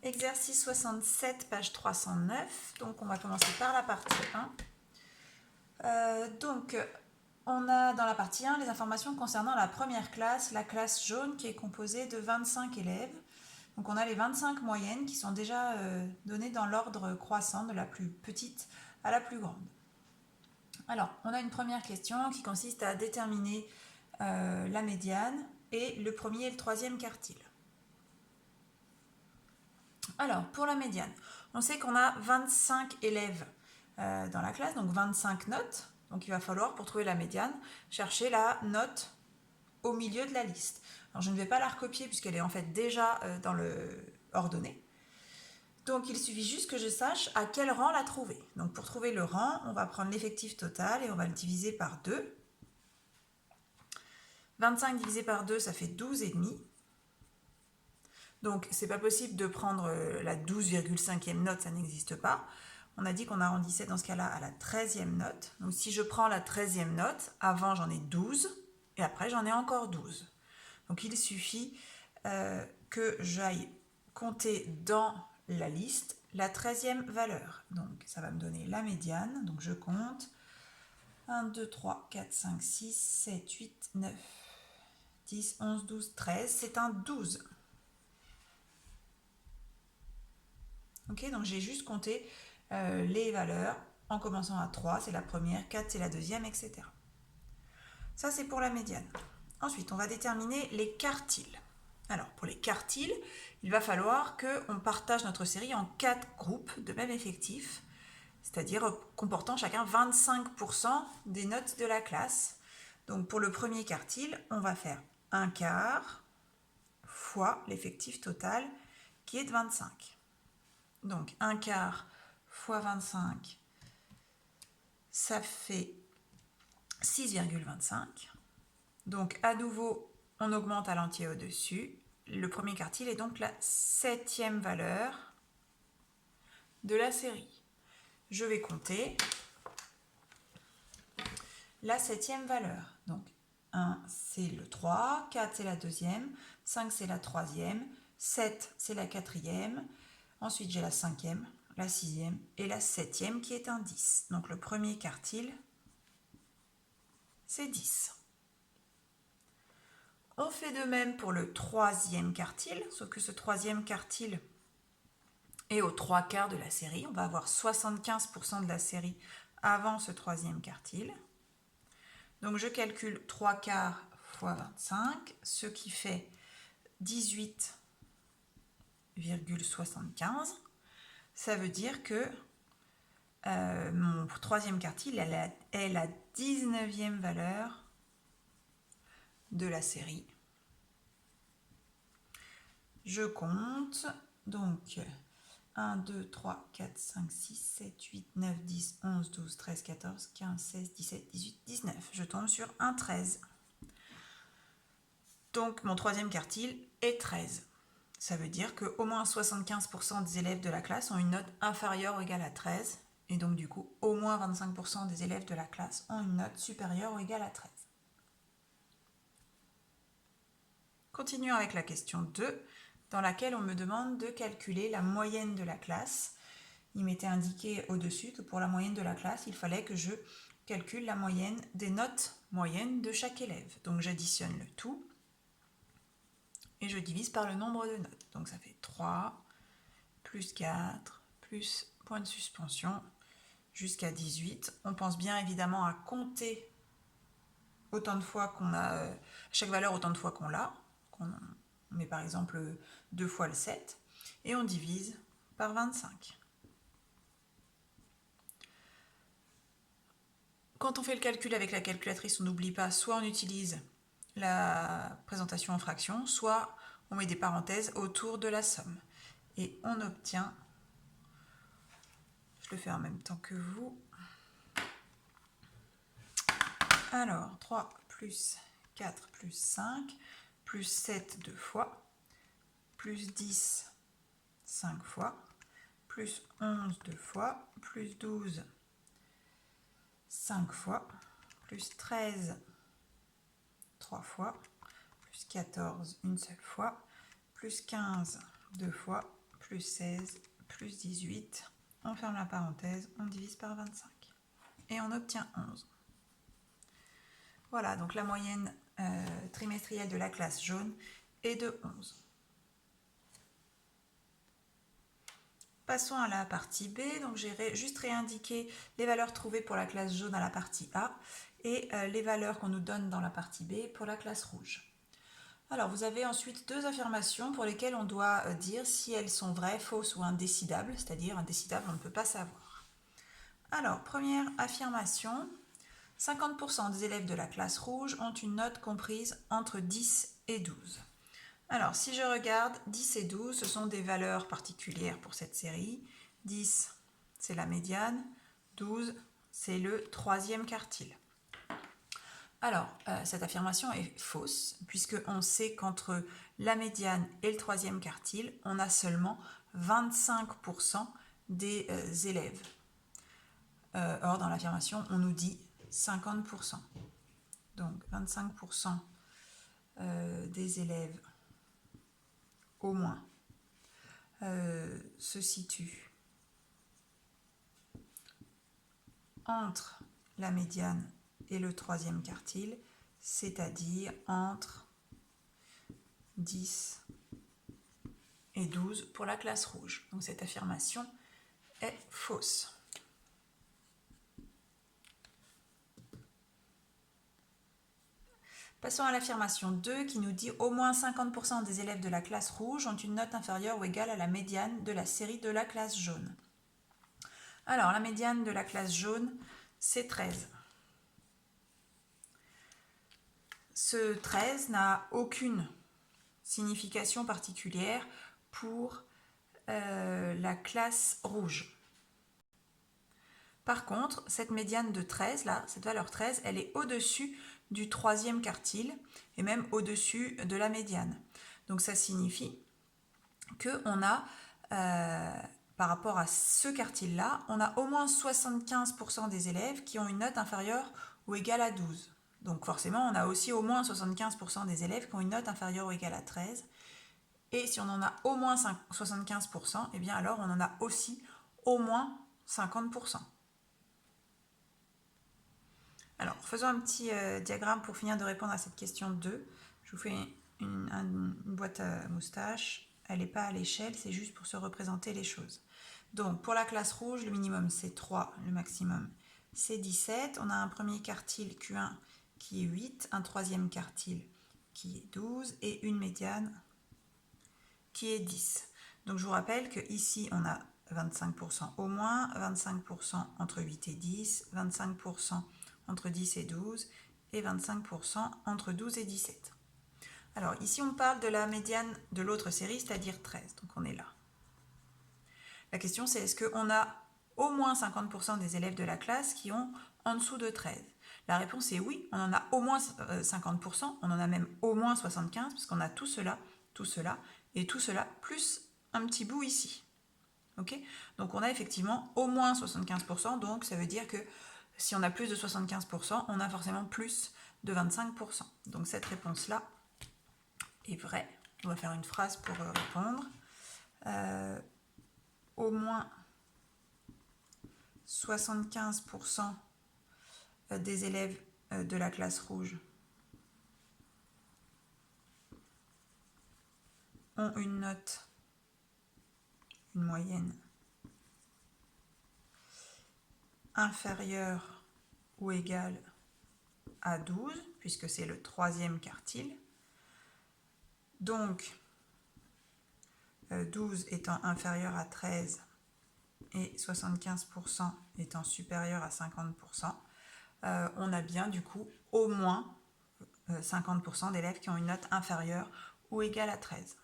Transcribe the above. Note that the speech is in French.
Exercice 67, page 309. Donc, on va commencer par la partie 1. On a dans la partie 1 les informations concernant la première classe, la classe jaune, qui est composée de 25 élèves. Donc, on a les 25 moyennes qui sont déjà données dans l'ordre croissant, de la plus petite à la plus grande. Alors, on a une première question qui consiste à déterminer la médiane et le premier et le troisième quartile. Alors, pour la médiane, on sait qu'on a 25 élèves dans la classe, donc 25 notes. Donc, il va falloir, pour trouver la médiane, chercher la note au milieu de la liste. Alors, je ne vais pas la recopier puisqu'elle est en fait déjà dans le ordonné. Donc, il suffit juste que je sache à quel rang la trouver. Donc, pour trouver le rang, on va prendre l'effectif total et on va le diviser par 2. 25 divisé par 2, ça fait 12,5. Donc, c'est pas possible de prendre la 12,5e note, ça n'existe pas. On a dit qu'on arrondissait dans ce cas-là à la 13e note. Donc, si je prends la 13e note, avant j'en ai 12 et après j'en ai encore 12. Donc, il suffit que j'aille compter dans la liste la 13e valeur. Donc, ça va me donner la médiane. Donc, je compte 1, 2, 3, 4, 5, 6, 7, 8, 9, 10, 11, 12, 13. C'est un 12. Ok, donc j'ai juste compté les valeurs en commençant à 3, c'est la première, 4, c'est la deuxième, etc. Ça, c'est pour la médiane. Ensuite, on va déterminer les quartiles. Alors, pour les quartiles, il va falloir qu'on partage notre série en 4 groupes de même effectif, c'est-à-dire comportant chacun 25% des notes de la classe. Donc, pour le premier quartile, on va faire 1 quart fois l'effectif total qui est de 25. Donc 1 quart fois 25, ça fait 6,25. Donc à nouveau, on augmente à l'entier au-dessus. Le premier quartile est donc la 7e valeur de la série. Je vais compter la 7e valeur. Donc 1, c'est le 3, 4, c'est la deuxième, 5, c'est la troisième, 7, c'est la quatrième. Ensuite, j'ai la 5e, la 6e et la 7e qui est un 10. Donc le premier quartile, c'est 10. On fait de même pour le troisième quartile, sauf que ce troisième quartile est aux 3 quarts de la série. On va avoir 75% de la série avant ce troisième quartile. Donc je calcule 3 quarts fois 25, ce qui fait 18,75. Ça veut dire que mon troisième quartile est la 19e valeur de la série. Je compte donc 1, 2, 3, 4, 5, 6, 7, 8, 9, 10, 11, 12, 13, 14, 15, 16, 17, 18, 19. Je tombe sur un 13. Donc mon troisième quartile est 13. Ça veut dire qu'au moins 75% des élèves de la classe ont une note inférieure ou égale à 13. Et donc du coup, au moins 25% des élèves de la classe ont une note supérieure ou égale à 13. Continuons avec la question 2, dans laquelle on me demande de calculer la moyenne de la classe. Il m'était indiqué au-dessus que pour la moyenne de la classe, il fallait que je calcule la moyenne des notes moyennes de chaque élève. Donc j'additionne le tout et je divise par le nombre de notes. Donc ça fait 3, plus 4, plus point de suspension, jusqu'à 18. On pense bien évidemment à compter autant de fois qu'on a, chaque valeur autant de fois qu'on l'a. On met par exemple 2 fois le 7 et on divise par 25. Quand on fait le calcul avec la calculatrice, on n'oublie pas, soit on utilise la présentation en fractions, soit on met des parenthèses autour de la somme. Et on obtient, je le fais en même temps que vous, alors 3 plus 4 plus 5 plus 7 2 fois, plus 10 5 fois, plus 11 2 fois, plus 12 5 fois, plus 13 3 fois, plus 14 une seule fois, plus 15 2 fois, plus 16, plus 18. On ferme la parenthèse, on divise par 25. Et on obtient 11. Voilà, donc la moyenne trimestrielle de la classe jaune est de 11. Passons à la partie B. Donc j'ai juste réindiqué les valeurs trouvées pour la classe jaune à la partie A et les valeurs qu'on nous donne dans la partie B pour la classe rouge. Alors vous avez ensuite deux affirmations pour lesquelles on doit dire si elles sont vraies, fausses ou indécidables, c'est-à-dire indécidables, on ne peut pas savoir. Alors, première affirmation, 50% des élèves de la classe rouge ont une note comprise entre 10 et 12. Alors, si je regarde 10 et 12, ce sont des valeurs particulières pour cette série. 10, c'est la médiane. 12, c'est le troisième quartile. Alors, cette affirmation est fausse, puisqu'on sait qu'entre la médiane et le troisième quartile, on a seulement 25% des élèves. Or, dans l'affirmation, on nous dit 50%. Donc, 25% des élèves au moins se situent entre la médiane et le troisième quartile, c'est-à-dire entre 10 et 12 pour la classe rouge. Donc cette affirmation est fausse. Passons à l'affirmation 2 qui nous dit au moins 50% des élèves de la classe rouge ont une note inférieure ou égale à la médiane de la série de la classe jaune. Alors la médiane de la classe jaune, c'est 13. Ce 13 n'a aucune signification particulière pour la classe rouge. Par contre, cette médiane de 13, là, cette valeur 13, elle est au-dessus du troisième quartile et même au-dessus de la médiane. Donc ça signifie qu'on a, par rapport à ce quartile-là, on a au moins 75% des élèves qui ont une note inférieure ou égale à 12. Donc forcément, on a aussi au moins 75% des élèves qui ont une note inférieure ou égale à 13. Et si on en a au moins 75%, eh bien alors on en a aussi au moins 50%. Alors, faisons un petit diagramme pour finir de répondre à cette question 2. Je vous fais une boîte à moustache. Elle n'est pas à l'échelle, c'est juste pour se représenter les choses. Donc, pour la classe rouge, le minimum c'est 3, le maximum c'est 17. On a un premier quartile Q1 qui est 8, un troisième quartile qui est 12 et une médiane qui est 10. Donc, je vous rappelle qu'ici, on a 25% au moins, 25% entre 8 et 10, 25% entre 10 et 12 et 25% entre 12 et 17. Alors ici on parle de la médiane de l'autre série, c'est-à-dire 13, donc on est là. La question c'est est-ce qu'on a au moins 50% des élèves de la classe qui ont en dessous de 13? La réponse est oui, on en a au moins 50%, on en a même au moins 75%, parce qu'on a tout cela, et tout cela, plus un petit bout ici. Okay, donc on a effectivement au moins 75%, donc ça veut dire que si on a plus de 75%, on a forcément plus de 25%. Donc cette réponse-là est vraie. On va faire une phrase pour répondre. Au moins 75% des élèves de la classe rouge ont une note, une moyenne inférieure ou égale à 12, puisque c'est le troisième quartile. Donc, 12 étant inférieur à 13 et 75% étant supérieur à 50%, on a bien du coup au moins 50% d'élèves qui ont une note inférieure ou égale à 13.